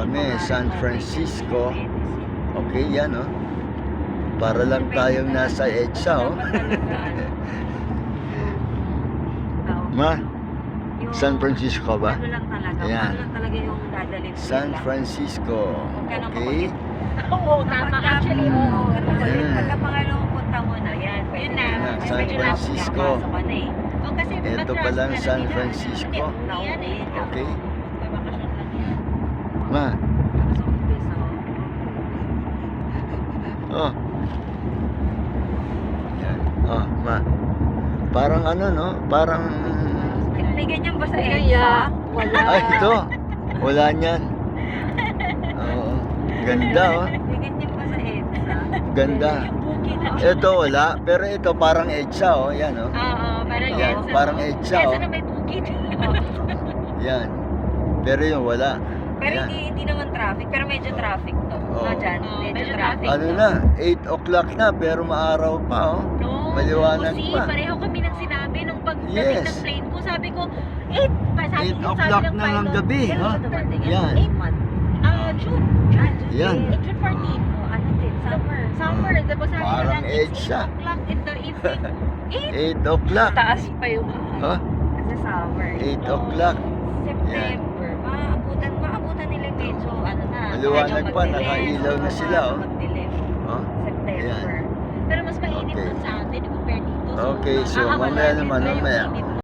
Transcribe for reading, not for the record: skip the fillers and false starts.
kami, San Francisco. Okay, yan oh. Para lang tayong nasa EDSA oh. Ma, San Francisco ba? Ano lang talaga, Ayan. ano lang talaga yung dadalhin mo San lang. Francisco. Huwag ka nang Okay. Oo, tama. Actually, oo. Ayan. Pagka pangalawang punta mo na, yan. Yun na. Ayan, San Medyo Francisco. Pasok ka na eh. O, kasi Ito mag-trust pa lang ka na San nila. Francisco. Hindi, yan eh. Okay. May bakasyon lang yan. Ma, Tapos umpisa. oh. Yan. Oh, ma. Parang ano no? Parang May ganyan ba sa Kaya, EDSA? wala. ay ito. Wala niyan. Oo. Ganda oh. May ganyan ba sa EDSA? Ganda. Yung booking na. Ito wala, pero ito parang EDSA oh. Yan oh. Oo, parang Yan, EDSA. parang EDSA, EDSA oh. na may bukid. Yan. Pero yung wala. Pero Yan. hindi naman traffic, pero medyo traffic to. Oo. Dyan, Oo, medyo medyo traffic. Ano na, 8 o'clock na pero maaraw pa oh. No. Maliwanag Kasi pa. pareho kami nang sinabi nung pagdating Yes. ng plane ko. Sabi ko, 8 pa. Sabi 8 ko, o'clock sabi ng na ng pilot. gabi, Kailan ha? siya dumating? Yan. 8 June. Yan. 8 June 14. Oh, ano din, summer. Summer. Diba sabi ko Parang lang, it's EDSA. 8 o'clock in the evening. 8 o'clock. Taas pa yung Huh? Kasi summer. 8 o'clock. September, maabutan nila medyo ano na. Maliwanag medyo pa, magdilim. nakailaw na Oo, sila, oh. magdilim. Oh. September. Pero mas mainit Okay. dun sa atin compare dito. So, Okay, so nakakawalan mamaya din naman, pa yung mamaya. init